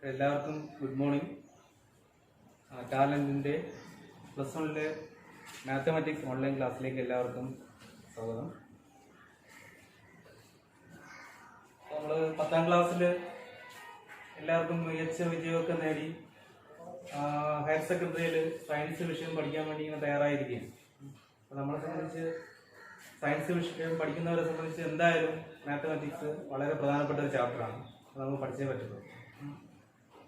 എല്ലാവർക്കും good morning. ടാലന്റിന്റെ +1 mathematics online ക്ലാസ്സിലേക്ക് എല്ലാവർക്കും സ്വാഗതം. നമ്മൾ 10ാം ക്ലാസ്സിൽ എല്ലാവർക്കും മികച്ച വിജയമൊക്കെ നേടി ഹയർ സെക്കൻഡറിയിൽ സയൻസ് വിഷയം പഠിക്കാൻ വേണ്ടി ഇങ്ങനെ തയ്യാറായിരിക്കുകയാണ്. അപ്പോൾ നമ്മളെ സംബന്ധിച്ച് സയൻസ് വിഷയം പഠിക്കുന്നവരെ സംബന്ധിച്ച് എന്തായാലും മാത്തമാറ്റിക്സ് വളരെ പ്രധാനപ്പെട്ട ഒരു ചാപ്റ്ററാണ്. അത് നമുക്ക് പഠിച്ചേ പറ്റുള്ളൂ.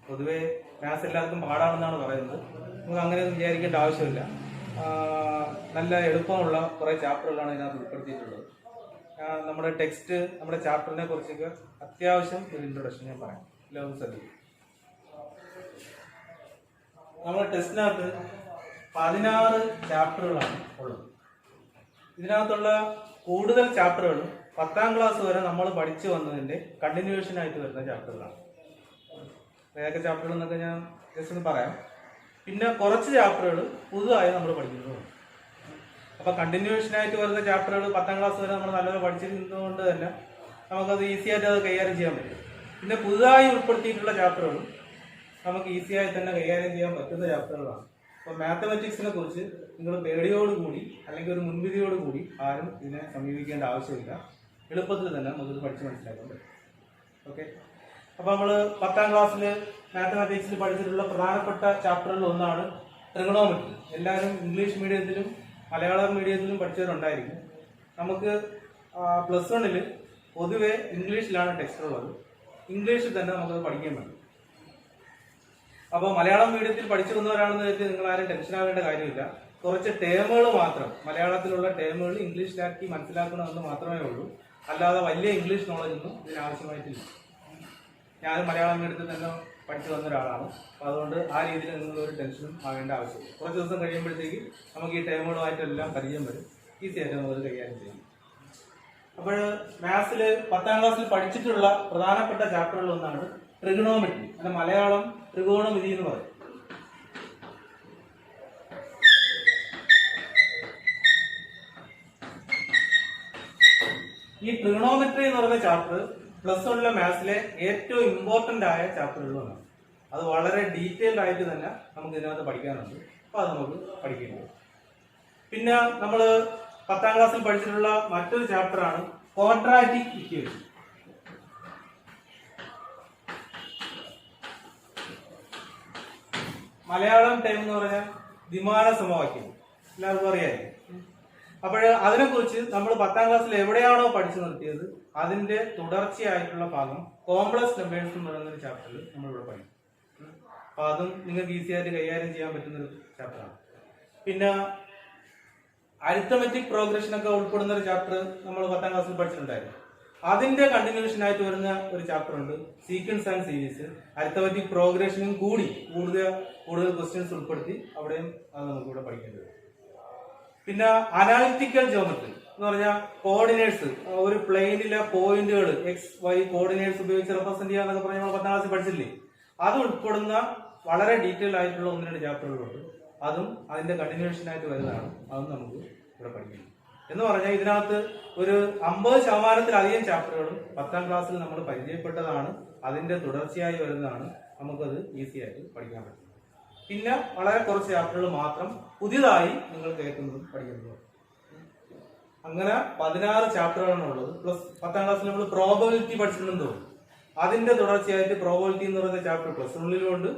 പൊതുവെ മാത്സ് എല്ലാവർക്കും പാടാണെന്നാണ് പറയുന്നത്. നമുക്ക് അങ്ങനെ വിചാരിക്കേണ്ട ആവശ്യമില്ല. നല്ല എളുപ്പമുള്ള കുറേ ചാപ്റ്ററുകളാണ് ഇതിനകത്ത് ഉൾപ്പെടുത്തിയിട്ടുള്ളത്. നമ്മുടെ ടെക്സ്റ്റ്, നമ്മുടെ ചാപ്റ്ററിനെ കുറിച്ചൊക്കെ അത്യാവശ്യം ഒരു ഇൻട്രൊഡക്ഷൻ ഞാൻ പറയാം. എല്ലാവരും ശ്രദ്ധിക്കും. നമ്മുടെ ടെസ്റ്റിനകത്ത് 16 ചാപ്റ്ററുകളാണ് ഉള്ളത്. ഇതിനകത്തുള്ള കൂടുതൽ ചാപ്റ്ററുകളും 10ാം ക്ലാസ് വരെ നമ്മൾ പഠിച്ചു വന്നതിന്റെ കണ്ടിന്യൂവേഷൻ ആയിട്ട് വരുന്ന ചാപ്റ്ററുകളാണ്. ഏതൊക്കെ ചാപ്റ്ററുകൾ എന്നൊക്കെ ഞാൻ ജസ്റ്റ് ഒന്ന് പറയാം. പിന്നെ കുറച്ച് ചാപ്റ്ററുകൾ പുതുതായി നമ്മൾ പഠിക്കുന്നതുണ്ട്. അപ്പൊ കണ്ടിന്യൂവേഷൻ ആയിട്ട് വരുന്ന ചാപ്റ്ററുകൾ 10ാം ക്ലാസ് വരെ നമ്മൾ നല്ലപോലെ പഠിച്ചിരുന്നതുകൊണ്ട് തന്നെ നമുക്കത് ഈസി ആയിട്ട് അത് കൈകാര്യം ചെയ്യാൻ പറ്റും. പിന്നെ പുതുതായി ഉൾപ്പെടുത്തിയിട്ടുള്ള ചാപ്റ്ററുകളും നമുക്ക് ഈസിയായി തന്നെ കൈകാര്യം ചെയ്യാൻ പറ്റുന്ന ചാപ്റ്ററുകളാണ്. അപ്പോൾ മാത്തമാറ്റിക്സിനെ കുറിച്ച് നിങ്ങൾ പേടിയോടുകൂടി അല്ലെങ്കിൽ ഒരു മുൻവിധിയോടുകൂടി ആരും ഇതിനെ സമീപിക്കേണ്ട ആവശ്യമില്ല. എളുപ്പത്തിൽ തന്നെ നമുക്കിത് പഠിച്ച് മനസ്സിലാക്കാൻ പറ്റും. ഓക്കെ. അപ്പോൾ നമ്മൾ 10ാം ക്ലാസ്സിൽ മാത്തമാറ്റിക്സിൽ പഠിച്ചിട്ടുള്ള പ്രധാനപ്പെട്ട ചാപ്റ്ററുകളിൽ ഒന്നാണ് ട്രിഗണോമെട്രി. എല്ലാവരും ഇംഗ്ലീഷ് മീഡിയത്തിലും മലയാളം മീഡിയത്തിലും പഠിച്ചവരുണ്ടായിരിക്കും. നമുക്ക് +1 പൊതുവെ ഇംഗ്ലീഷിലാണ് ടെക്സ്റ്റ് ഉള്ളത്. ഇംഗ്ലീഷിൽ തന്നെ നമുക്കത് പഠിക്കാൻ പറ്റും. അപ്പോൾ മലയാളം മീഡിയത്തിൽ പഠിച്ചു വന്നവരാണെന്ന് വെച്ച് നിങ്ങൾ ആരും ടെൻഷൻ ആവേണ്ട കാര്യമില്ല. കുറച്ച് ടേമുകൾ മാത്രം, മലയാളത്തിലുള്ള ടേമുകൾ ഇംഗ്ലീഷിലാക്കി മനസ്സിലാക്കണമെന്ന് മാത്രമേ ഉള്ളൂ. അല്ലാതെ വലിയ ഇംഗ്ലീഷ് നോളജൊന്നും ഇതിനാവശ്യമായിട്ടില്ല. ഞാൻ മലയാളം മീഡിയത്തിൽ തന്നെ പഠിച്ചു വന്ന ഒരാളാണ്. അപ്പോൾ അതുകൊണ്ട് ആ രീതിയിൽ നിങ്ങളൊരു ടെൻഷനും ആവേണ്ട ആവശ്യമില്ല. കുറച്ച് ദിവസം കഴിയുമ്പോഴത്തേക്ക് നമുക്ക് ഈ ടേമുകളുമായിട്ടെല്ലാം പരിചയം വരും. ഈസി ആയിട്ട് നമുക്കത് കൈകാര്യം ചെയ്യാം. അപ്പോൾ മാത്സിൽ 10ാം ക്ലാസ്സിൽ പഠിച്ചിട്ടുള്ള പ്രധാനപ്പെട്ട ചാപ്റ്ററുകളിൽ ഒന്നാണ് ട്രിഗണോമെട്രി. അതിന്റെ മലയാളം ത്രികോണമിതി എന്ന് പറയും. ഈ ട്രിഗണോമെട്രി എന്ന് പറയുന്ന ചാപ്റ്റർ +1 മാത്സിലെ ഏറ്റവും ഇമ്പോർട്ടന്റ് ആയ ചാപ്റ്ററുകളാണ്. അത് വളരെ ഡീറ്റെയിൽഡ് ആയിട്ട് തന്നെ നമുക്ക് ഇതിനകത്ത് പഠിക്കാനുണ്ട്. അപ്പൊ അത് നമുക്ക് പഠിക്കേണ്ടത്. പിന്നെ നമ്മൾ 10ാം ക്ലാസ്സിൽ പഠിച്ചിട്ടുള്ള മറ്റൊരു ചാപ്റ്ററാണ് ക്വാഡ്രാറ്റിക് ഇക്വേഷൻ. മലയാളം ടൈം എന്ന് പറഞ്ഞാൽ ദ്വിമാന സമവാക്യം എല്ലാവർക്കും അറിയാമായിരിക്കും. അപ്പോൾ അതിനെക്കുറിച്ച് നമ്മൾ 10ാം ക്ലാസ്സിൽ എവിടെയാണോ പഠിച്ചു നിർത്തിയത് അതിന്റെ തുടർച്ചയായിട്ടുള്ള ഭാഗം കോംപ്ലക്സ് നമ്പേഴ്സ് എന്ന് പറയുന്ന ചാപ്റ്ററിൽ നമ്മളിവിടെ പഠിക്കും. അപ്പൊ അതും നിങ്ങൾക്ക് ഈസി ആയിട്ട് കൈകാര്യം ചെയ്യാൻ പറ്റുന്ന ഒരു ചാപ്റ്ററാണ്. പിന്നെ അരിത്തമെറ്റിക് പ്രോഗ്രഷൻ ഒക്കെ ഉൾപ്പെടുന്ന ഒരു ചാപ്റ്റർ നമ്മൾ 10ാം ക്ലാസ്സിൽ പഠിച്ചിട്ടുണ്ടായിരുന്നു. അതിന്റെ കണ്ടിന്യൂഷൻ ആയിട്ട് വരുന്ന ഒരു ചാപ്റ്റർ ഉണ്ട്, സീക്വൻസ് ആൻഡ് സീരീസ്. അരിത്തമെറ്റിക് പ്രോഗ്രഷനും കൂടുതൽ ക്വസ്റ്റ്യൻസ് ഉൾപ്പെടുത്തി അവിടെയും അത് നമുക്കിവിടെ പഠിക്കേണ്ടത്. പിന്നെ അനാലിറ്റിക്കൽ ജോമെട്രി എന്ന് പറഞ്ഞാൽ കോർഡിനേറ്റ്സ്, ഒരു പ്ലെയിനിലെ പോയിന്റുകൾ XY കോർഡിനേറ്റ്സ് ഉപയോഗിച്ച് റെപ്രസെന്റ് ചെയ്യാന്നൊക്കെ പറഞ്ഞ് നമ്മൾ 10ാം ക്ലാസ്സിൽ പഠിച്ചില്ലേ. അത് ഉൾപ്പെടുന്ന വളരെ ഡീറ്റെയിൽ ആയിട്ടുള്ള 1-2 ചാപ്റ്ററുകളുണ്ട്. അതും അതിന്റെ കണ്ടിന്യൂഷൻ ആയിട്ട് വരുന്നതാണ്. അതും നമുക്ക് ഇവിടെ പഠിക്കണം. എന്ന് പറഞ്ഞാൽ ഇതിനകത്ത് ഒരു 50% ചാപ്റ്ററുകളും 10ാം ക്ലാസ്സിൽ നമ്മൾ പരിചയപ്പെട്ടതാണ്. അതിന്റെ തുടർച്ചയായി വരുന്നതാണ്. നമുക്കത് ഈസി ആയിട്ട് പഠിക്കാൻ പറ്റും. പിന്നെ വളരെ കുറച്ച് ചാപ്റ്ററുകൾ മാത്രം പുതിയതായി നിങ്ങൾ കേൾക്കുന്നതും പഠിക്കുന്നതും. അങ്ങനെ 16 ചാപ്റ്ററുകളാണ് ഉള്ളത്. പ്ലസ് 10ാം ക്ലാസ്സിൽ നമ്മൾ പ്രോബബിലിറ്റി പഠിച്ചിട്ടുണ്ടെന്ന് തോന്നുന്നു. അതിന്റെ തുടർച്ചയായിട്ട് പ്രോബബിലിറ്റി എന്ന് പറയുന്ന ചാപ്റ്റർ +1 +2 ഉണ്ട്.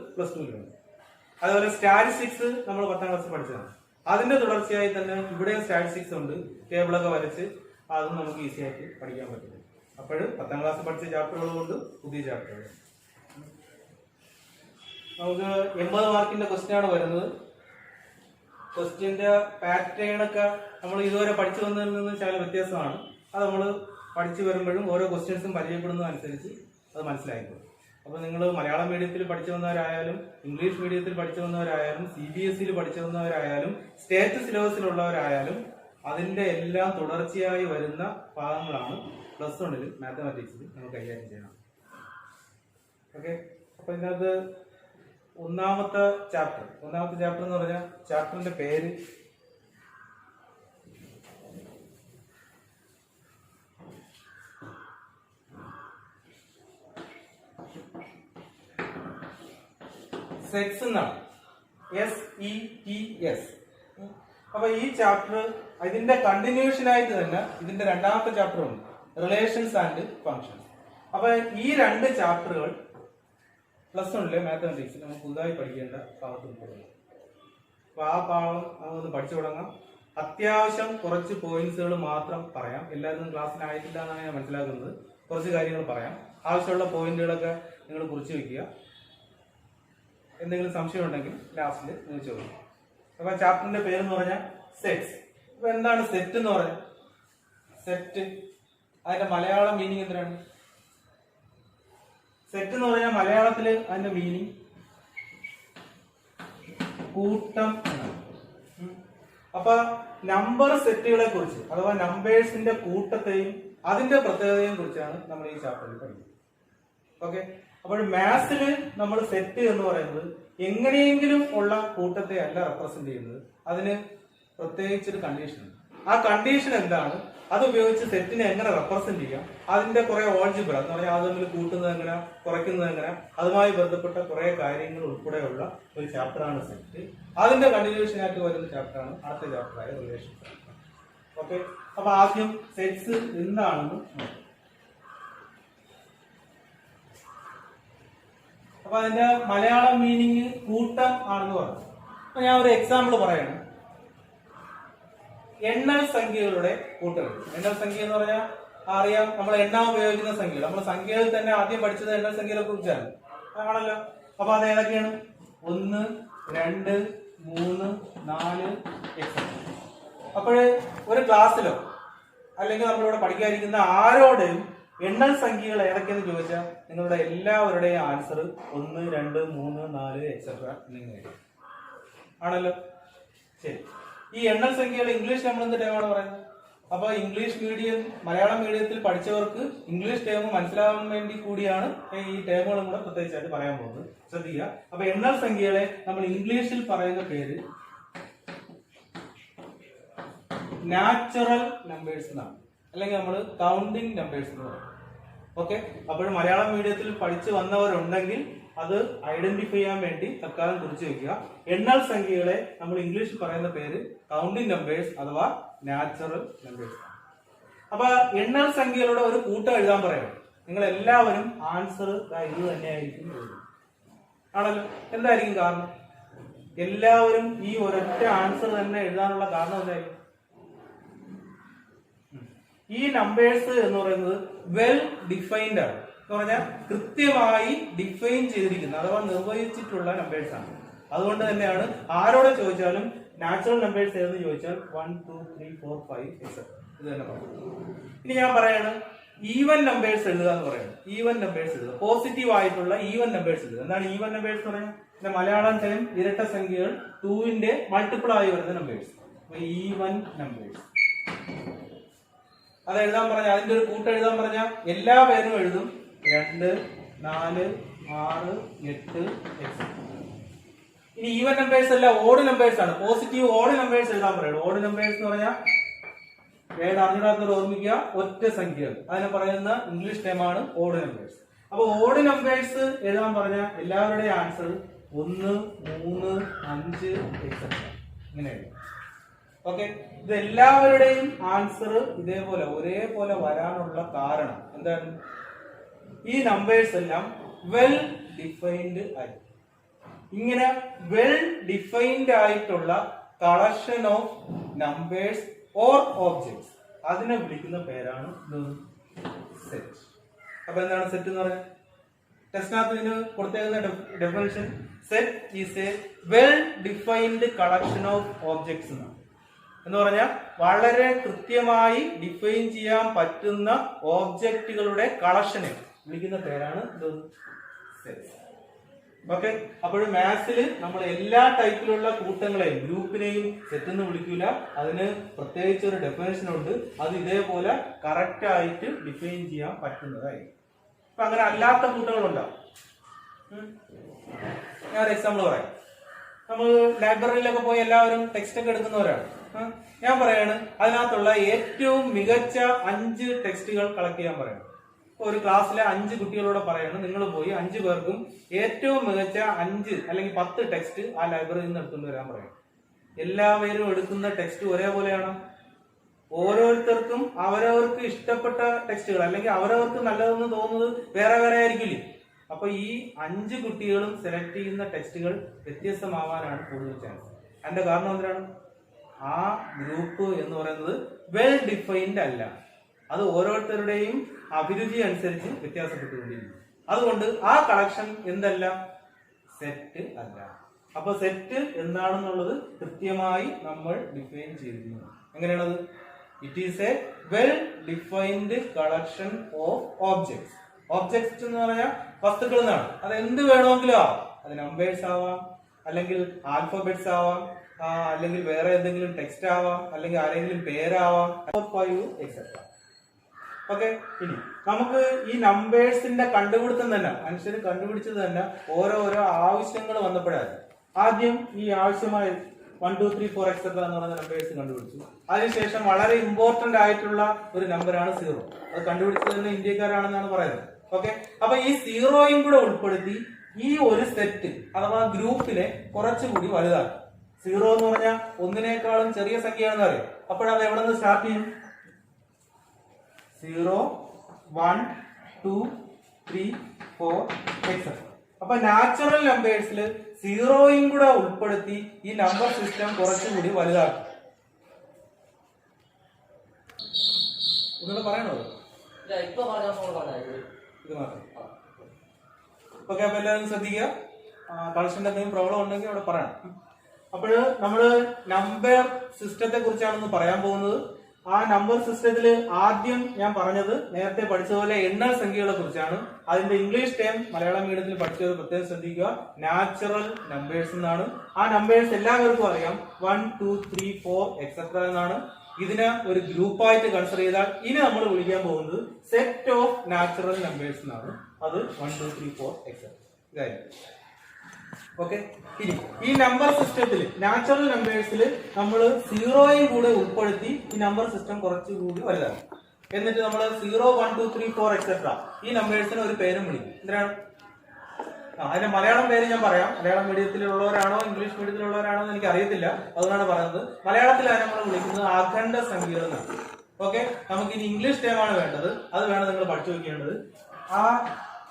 അതുപോലെ സ്റ്റാറ്റിസ്റ്റിക്സ് നമ്മൾ 10ാം ക്ലാസ്സിൽ പഠിച്ചതാണ്. അതിന്റെ തുടർച്ചയായി തന്നെ ഇവിടെ സ്റ്റാറ്റിസ്റ്റിക്സ് ഉണ്ട്, ടേബിളൊക്കെ വരച്ച് അതും നമുക്ക് ഈസി ആയിട്ട് പഠിക്കാൻ പറ്റും. അപ്പോഴും 10ാം ക്ലാസ്സിൽ പഠിച്ച ചാപ്റ്ററുകളുണ്ട്, പുതിയ ചാപ്റ്ററുകൾ. നമുക്ക് 80 മാർക്കിന്റെ ക്വസ്റ്റ്യൻ ആണ് വരുന്നത്. ക്വസ്റ്റ്യന്റെ പാറ്റേൺ ഒക്കെ നമ്മൾ ഇതുവരെ പഠിച്ചു വന്നതിൽ നിന്ന് ചില വ്യത്യാസമാണ്. അത് നമ്മൾ പഠിച്ചു വരുമ്പോഴും ഓരോ ക്വസ്റ്റ്യൻസും പരിചയപ്പെടുന്നതനുസരിച്ച് അത് മനസ്സിലായിക്കോളും. അപ്പോൾ നിങ്ങൾ മലയാളം മീഡിയത്തിൽ പഠിച്ചു വന്നവരായാലും ഇംഗ്ലീഷ് മീഡിയത്തിൽ പഠിച്ചു വന്നവരായാലും CBSEയിൽ പഠിച്ചു വന്നവരായാലും സ്റ്റേറ്റ് സിലബസിലുള്ളവരായാലും അതിന്റെ എല്ലാം തുടർച്ചയായി വരുന്ന ഭാഗങ്ങളാണ് +1 മാത്തമാറ്റിക്സിൽ നമുക്ക് കൈകാര്യം ചെയ്യണം. ഓക്കെ, അപ്പൊ ഇതിനകത്ത് ഒന്നാമത്തെ ചാപ്റ്റർ എന്ന് പറഞ്ഞാൽ ചാപ്റ്ററിന്റെ പേര് സെറ്റ്സ് എന്നാണ്, SETS. അപ്പൊ ഈ ചാപ്റ്റർ ഇതിന്റെ കണ്ടിന്യൂഷൻ ആയിട്ട് തന്നെ ഇതിന്റെ രണ്ടാമത്തെ ചാപ്റ്റർ ഉണ്ട്, റിലേഷൻസ് ആൻഡ് ഫങ്ഷൻസ്. അപ്പൊ ഈ 2 ചാപ്റ്ററുകൾ +1 മാത്തമാറ്റിക്സിൽ നമുക്ക് പുതുതായി പഠിക്കേണ്ട ഭാഗത്ത് ഉൾപ്പെടുന്നു. അപ്പൊ ആ ഭാഗം നമുക്കൊന്ന് പഠിച്ചു തുടങ്ങാം. അത്യാവശ്യം കുറച്ച് പോയിന്റ്സുകൾ മാത്രം പറയാം. എല്ലാവരും ക്ലാസ്സിലായിട്ടില്ല എന്നാണ് ഞാൻ മനസ്സിലാക്കുന്നത്. കുറച്ച് കാര്യങ്ങൾ പറയാം. ആവശ്യമുള്ള പോയിന്റുകളൊക്കെ നിങ്ങൾ കുറിച്ച് വെക്കുക. എന്തെങ്കിലും സംശയം ഉണ്ടെങ്കിൽ ലാസ്റ്റിൽ നിങ്ങൾ ചോദിക്കും. അപ്പൊ ചാപ്റ്ററിന്റെ പേരെന്ന് പറഞ്ഞാൽ സെറ്റ്സ്. അപ്പൊ എന്താണ് സെറ്റ് എന്ന് പറഞ്ഞാൽ? സെറ്റ് അതിന്റെ മലയാളം മീനിങ് എന്തിനാണ്? സെറ്റ് എന്ന് പറഞ്ഞാൽ മലയാളത്തില് അതിന്റെ മീനിങ് കൂട്ടം എന്നാണ്. അപ്പൊ നമ്പർ സെറ്റുകളെ കുറിച്ച് അഥവാ നമ്പേഴ്സിന്റെ കൂട്ടത്തെയും അതിന്റെ പ്രത്യേകതയെയും കുറിച്ചാണ് നമ്മൾ ഈ ചാപ്റ്ററിൽ പഠിക്കുന്നത്. ഓക്കെ, അപ്പോൾ മാത്സിൽ നമ്മൾ സെറ്റ് എന്ന് പറയുന്നത് എങ്ങനെയെങ്കിലും ഉള്ള കൂട്ടത്തെ അല്ല റെപ്രസെന്റ് ചെയ്യുന്നത്. അതിന് പ്രത്യേകിച്ചൊരു കണ്ടീഷൻ ഉണ്ട്. ആ കണ്ടീഷൻ എന്താണ്, അത് ഉപയോഗിച്ച് സെറ്റിനെ എങ്ങനെ റെപ്രസെന്റ് ചെയ്യാം, അതിന്റെ കുറെ ഓൾജിബ്ര എന്ന് പറഞ്ഞാൽ അത് തമ്മിൽ കൂട്ടുന്നത് എങ്ങനെ, കുറയ്ക്കുന്നത് എങ്ങനെ, അതുമായി ബന്ധപ്പെട്ട കുറെ കാര്യങ്ങൾ ഉൾപ്പെടെയുള്ള ഒരു ചാപ്റ്ററാണ് സെറ്റ്. അതിന്റെ കണ്ടിന്യൂഷൻ ആയിട്ട് വരുന്ന ചാപ്റ്ററാണ് അടുത്ത ചാപ്റ്ററായ റിലേഷൻസ്. ഓക്കെ, അപ്പൊ ആദ്യം സെറ്റ്സ് എന്താണെന്ന് നോക്കാം. അപ്പൊ അതിന്റെ മലയാളം മീനിങ് കൂട്ടം ആണെന്ന് പറഞ്ഞു. അപ്പൊ ഞാൻ ഒരു എക്സാമ്പിൾ പറയണം. എണ്ണൽ സംഖ്യകളുടെ കൂട്ടുകൾ. എണ്ണൽ സംഖ്യ എന്ന് പറഞ്ഞാൽ അറിയാം, നമ്മൾ എണ്ണാൻ ഉപയോഗിക്കുന്ന സംഖ്യകൾ. നമ്മൾ സംഖ്യകളിൽ തന്നെ ആദ്യം പഠിച്ചത് എണ്ണൽ സംഖ്യകളെ കുറിച്ചാണ് ആണല്ലോ. അപ്പൊ അത് ഏതൊക്കെയാണ്? 1, 2, 3, 4 എക്സെട്ര. അപ്പോഴ് ഒരു ക്ലാസ്സിലോ അല്ലെങ്കിൽ നമ്മളിവിടെ പഠിക്കാതിരിക്കുന്ന ആരോടെയും എണ്ണൽ സംഖ്യകൾ ഏതൊക്കെയെന്ന് ചോദിച്ചാൽ നിങ്ങളുടെ എല്ലാവരുടെയും ആൻസർ 1, 2, 3, 4 എക്സെട്ര എന്നിങ്ങനെ ആണല്ലോ. ശരി, ഈ എണ്ണൽ സംഖ്യകൾ ഇംഗ്ലീഷ് നമ്മൾ എന്ത് ടേമാണ് പറയുന്നത്? അപ്പൊ ഇംഗ്ലീഷ് മീഡിയം മലയാളം മീഡിയത്തിൽ പഠിച്ചവർക്ക് ഇംഗ്ലീഷ് ടേം മനസ്സിലാവാൻ വേണ്ടി കൂടിയാണ് ഈ ടേമുകളും കൂടെ പ്രത്യേകിച്ചായിട്ട് പറയാൻ പോകുന്നത്. ശ്രദ്ധിക്കുക. അപ്പൊ എണ്ണൽ സംഖ്യകളെ നമ്മൾ ഇംഗ്ലീഷിൽ പറയുന്ന പേര് നാച്ചുറൽ നമ്പേഴ്സ് എന്നാണ്, അല്ലെങ്കിൽ നമ്മൾ കൗണ്ടിങ് നമ്പേഴ്സ് എന്ന് പറയും. ഓക്കെ, അപ്പോൾ മലയാളം മീഡിയത്തിൽ പഠിച്ചു വന്നവരുണ്ടെങ്കിൽ അത് ഐഡന്റിഫൈ ചെയ്യാൻ വേണ്ടി തൽക്കാലം കുറിച്ച് വെക്കുക. എണ്ണൽ സംഖ്യകളെ നമ്മൾ ഇംഗ്ലീഷിൽ പറയുന്ന പേര് കൗണ്ടിങ് നമ്പേഴ്സ് അഥവാ നാച്ചുറൽ നമ്പേഴ്സ്. അപ്പൊ എണ്ണൽ സംഖ്യകളുടെ ഒരു കൂട്ടം എഴുതാൻ പറയണം. നിങ്ങൾ എല്ലാവരും ആൻസർ ഇത് തന്നെയായിരിക്കും ആണല്ലോ. എന്തായിരിക്കും കാരണം? എല്ലാവരും ഈ ഒരൊറ്റ ആൻസർ തന്നെ എഴുതാനുള്ള കാരണം എന്തായിരിക്കും? ഈ നമ്പേഴ്സ് എന്ന് പറയുന്നത് വെൽ ഡിഫൈൻഡ് ആണ്. എന്ന് പറഞ്ഞാൽ കൃത്യമായി ഡിഫൈൻ ചെയ്തിരിക്കുന്ന അഥവാ നിർവഹിച്ചിട്ടുള്ള നമ്പേഴ്സ് ആണ്. അതുകൊണ്ട് തന്നെയാണ് ആരോടെ ചോദിച്ചാലും നാച്ചുറൽ നമ്പേഴ്സ് ഏതെന്ന് ചോദിച്ചാൽ 1, 2, 3, 4, 5 എക്സെട്ര ഇത് തന്നെ പറയും. ഇനി ഞാൻ പറയാണ് ഈവൻ നമ്പേഴ്സ് എഴുതുക എന്ന് പറയുന്നത്. ഈവൻ നമ്പേഴ്സ് എഴുതുക, പോസിറ്റീവ് ആയിട്ടുള്ള ഈവൻ നമ്പേഴ്സ് എഴുതുക. എന്താണ് ഈവൻ നമ്പേഴ്സ് എന്ന് പറയുന്നത്? മലയാളം ടൈം ഇരട്ട സംഖ്യകൾ 2ന്റെ മൾട്ടിപ്പിൾ ആയി വരുന്ന നമ്പേഴ്സ്. ഈവൻ നമ്പേഴ്സ് അത് എഴുതാൻ പറഞ്ഞാൽ അതിന്റെ ഒരു കൂട്ടം എഴുതാൻ പറഞ്ഞാൽ എല്ലാ പേരും എഴുതും 2, 4, 6, 8 എക്സെട്ര. ഇനി ഈവൻ നമ്പേഴ്സ് അല്ല, ഓഡ് നമ്പേഴ്സ് ആണ്. പോസിറ്റീവ് ഓഡ് നമ്പേഴ്സ് എഴുതാൻ പറയുന്നത്. ഓഡ് നമ്പേഴ്സ് എന്ന് പറഞ്ഞാൽ അറിഞ്ഞിടാത്തവർ ഓർമ്മിക്കുക, ഒറ്റ സംഖ്യകൾ. അതിനെ പറയുന്ന ഇംഗ്ലീഷ് ടൈമാണ് ഓഡ് നമ്പേഴ്സ്. അപ്പൊ ഓഡ് നമ്പേഴ്സ് എഴുതാൻ പറഞ്ഞാൽ എല്ലാവരുടെയും ആൻസർ 1, 3, 5 എക്സെട്ര ഇങ്ങനെ എഴുതാം. ഓക്കെ, ഇത് എല്ലാവരുടെയും ആൻസർ ഇതേപോലെ ഒരേപോലെ വരാനുള്ള കാരണം എന്താണ്? ഈ നമ്പേഴ്സ് എല്ലാം വെൽ ഡിഫൈൻഡ് ആയി. ഇങ്ങനെ വെൽ ഡിഫൈൻഡ് ആയിട്ടുള്ള collection of numbers or objects, അതിനെ വിളിക്കുന്ന പേരാണ് സെറ്റ്. അപ്പൊ എന്താണ് സെറ്റ് എന്ന് പറയുന്നത്? ടെസ്റ്റിനകത്ത് ഇതിന് കൊടുത്തേക്കുന്ന definition set is a well defined collection of objects എന്നാണ്. എന്ന് പറഞ്ഞാൽ വളരെ കൃത്യമായി ഡിഫൈൻ ചെയ്യാൻ പറ്റുന്ന ഓബ്ജക്റ്റുകളുടെ കളക്ഷനെ വിളിക്കുന്ന പേരാണ് സെറ്റ്. ഓക്കെ, അപ്പോൾ മാത്സിൽ നമ്മൾ എല്ലാ ടൈപ്പിലുള്ള കൂട്ടങ്ങളെയും ഗ്രൂപ്പിനെയും സെറ്റ് എന്ന് വിളിക്കൂല. അതിന് പ്രത്യേകിച്ച് ഒരു ഡെഫിനേഷൻ ഉണ്ട്. അത് ഇതേപോലെ കറക്റ്റ് ആയിട്ട് ഡിഫൈൻ ചെയ്യാൻ പറ്റുന്നതായി. അപ്പൊ അങ്ങനെ അല്ലാത്ത കൂട്ടങ്ങളുണ്ടാവും. ഞാൻ ഒരു എക്സാമ്പിൾ പറയാം. നമ്മൾ ലൈബ്രറിയിലൊക്കെ പോയി എല്ലാവരും ടെക്സ്റ്റ് ഒക്കെ എടുക്കുന്നവരാണ്. ഞാൻ പറയാണ് അതിനകത്തുള്ള ഏറ്റവും മികച്ച 5 ടെക്സ്റ്റുകൾ കളക്ട് ചെയ്യാൻ പറയണം. ഒരു ക്ലാസ്സിലെ 5 കുട്ടികളോട് പറയാണ് നിങ്ങൾ പോയി 5 പേർക്കും ഏറ്റവും മികച്ച 5 അല്ലെങ്കിൽ 10 ടെക്സ്റ്റ് ആ ലൈബ്രറിയിൽ നിന്ന് എടുത്തുകൊണ്ട് വരാൻ പറയും. എല്ലാവരും എടുക്കുന്ന ടെക്സ്റ്റ് ഒരേപോലെയാണ്. ഓരോരുത്തർക്കും അവരവർക്ക് ഇഷ്ടപ്പെട്ട ടെക്സ്റ്റുകൾ അല്ലെങ്കിൽ അവരവർക്ക് നല്ലതെന്ന് തോന്നുന്നത് വേറെ വേറെ ആയിരിക്കില്ലേ. അപ്പൊ ഈ 5 കുട്ടികളും സെലക്ട് ചെയ്യുന്ന ടെക്സ്റ്റുകൾ വ്യത്യസ്തമാവാനാണ് കൂടുതൽ ചാൻസ്. അതിന്റെ കാരണം എന്തിനാണ്? ആ ഗ്രൂപ്പ് എന്ന് പറയുന്നത് വെൽ ഡിഫൈൻഡ് അല്ല. അത് ഓരോരുത്തരുടെയും അഭിരുചി അനുസരിച്ച് വ്യത്യാസപ്പെട്ടുകൊണ്ടിരിക്കും. അതുകൊണ്ട് ആ കളക്ഷൻ എന്തല്ല, സെറ്റ് അല്ല. അപ്പൊ സെറ്റ് എന്താണെന്നുള്ളത് കൃത്യമായി നമ്മൾ ഡിഫൈൻ ചെയ്തിരുന്നു. എങ്ങനെയാണത്? It is a well defined collection of objects. Objects എന്ന് പറഞ്ഞാൽ വസ്തുക്കൾ എന്നാണ്. അത് എന്ത് വേണമെങ്കിലും ആവാം. അത് നമ്പേഴ്സ് ആവാം, അല്ലെങ്കിൽ ആൽഫബറ്റ്സ് ആവാം, അല്ലെങ്കിൽ വേറെ എന്തെങ്കിലും ടെക്സ്റ്റ് ആവാം, അല്ലെങ്കിൽ ആരെങ്കിലും പേരാവാം, 5 എക്സെട്ര. ഓക്കെ, ഇനി നമുക്ക് ഈ നമ്പേഴ്സിന്റെ കണ്ടുപിടുത്തം തന്നെ മനുഷ്യർ കണ്ടുപിടിച്ചത് തന്നെ ഓരോരോ ആവശ്യങ്ങൾ വന്നപ്പോഴാണ്. ആദ്യം ഈ ആവശ്യമായ 1 2 3 4 എക്സെട്ര എന്ന് പറയുന്ന നമ്പേഴ്സ് കണ്ടുപിടിച്ചു. അതിനുശേഷം വളരെ ഇമ്പോർട്ടന്റ് ആയിട്ടുള്ള ഒരു നമ്പറാണ് 0. അത് കണ്ടുപിടിച്ചത് തന്നെ ഇന്ത്യക്കാരാണെന്നാണ് പറയുന്നത്. ഓക്കെ, അപ്പൊ ഈ 0യും കൂടെ ഉൾപ്പെടുത്തി ഈ ഒരു സെറ്റ് അഥവാ ഗ്രൂപ്പിനെ കുറച്ചുകൂടി വലുതാക്കി. 0 എന്ന് പറഞ്ഞാൽ ഒന്നിനേക്കാളും ചെറിയ സംഖ്യയാണെന്ന് അറിയാം. അപ്പോഴത് എവിടെ നിന്ന് സ്റ്റാർട്ട് ചെയ്യും? 0 1 2 3 4 എക്സെട്ര. അപ്പൊ നാച്ചുറൽ നമ്പേഴ്സിൽ 0യും കൂടെ ഉൾപ്പെടുത്തി ഈ നമ്പർ സിസ്റ്റം കുറച്ചുകൂടി വലുതാക്കി. ഇതൊക്കെ പറയണോ? ഇത് മാത്രം. ഓക്കെ, അപ്പൊ എല്ലാവരും ശ്രദ്ധിക്കുക. കളക്ഷന്റെ എന്തെങ്കിലും പ്രോബ്ലം ഉണ്ടെങ്കിൽ അവിടെ പറയണം. അപ്പോൾ നമ്മള് നമ്പർ സിസ്റ്റത്തെ കുറിച്ചാണ് പറയാൻ പോകുന്നത്. ആ നമ്പർ സിസ്റ്റത്തിൽ ആദ്യം ഞാൻ പറഞ്ഞത് നേരത്തെ പഠിച്ചതുപോലെ എണ്ണൽ സംഖ്യകളെ കുറിച്ചാണ്. അതിന്റെ ഇംഗ്ലീഷ് ടേം മലയാളം മീഡിയത്തിൽ പഠിച്ചത് പ്രത്യേകം ശ്രദ്ധിക്കുക. നാച്ചുറൽ നമ്പേഴ്സ് എന്നാണ്. ആ നമ്പേഴ്സ് എല്ലാവർക്കും അറിയാം. 1 2 3 4 എക്സെട്ര എന്നാണ്. ഇതിനെ ഒരു ഗ്രൂപ്പായിട്ട് കൺസിഡർ ചെയ്താൽ ഇനി നമ്മൾ വിളിക്കാൻ പോകുന്നത് സെറ്റ് ഓഫ് നാച്ചുറൽ നമ്പേഴ്സ് എന്നാണ്. അത് 1 2 3 4 എക്സെട്ര ഇതായിരിക്കും. ഓക്കെ, ഇനി ഈ നമ്പർ സിസ്റ്റത്തിൽ നാച്ചുറൽ നമ്പേഴ്സിൽ നമ്മൾ 0യും കൂടെ ഉൾപ്പെടുത്തി ഈ നമ്പർ സിസ്റ്റം കുറച്ചുകൂടി വലുതാക്കും. എന്നിട്ട് നമ്മൾ 0 1 2 3 4 എക്സെട്ര ഈ നമ്പേഴ്സിന് ഒരു പേരും വിളിക്കും. എന്തിനാണ്? അതിന്റെ മലയാളം പേര് ഞാൻ പറയാം. മലയാളം മീഡിയത്തിലുള്ളവരാണോ ഇംഗ്ലീഷ് മീഡിയത്തിലുള്ളവരാണോ എന്ന് എനിക്ക് അറിയത്തില്ല, അതുകൊണ്ടാണ് പറയുന്നത്. മലയാളത്തിലാണ് നമ്മൾ വിളിക്കുന്നത് അഖണ്ഡ സംഖ്യകൾ എന്നാണ്. ഓക്കെ, നമുക്ക് ഇനി ഇംഗ്ലീഷ് ടേമാണ് വേണ്ടത്. അത് വേണം നിങ്ങൾ പഠിച്ചു വെക്കേണ്ടത്. ആ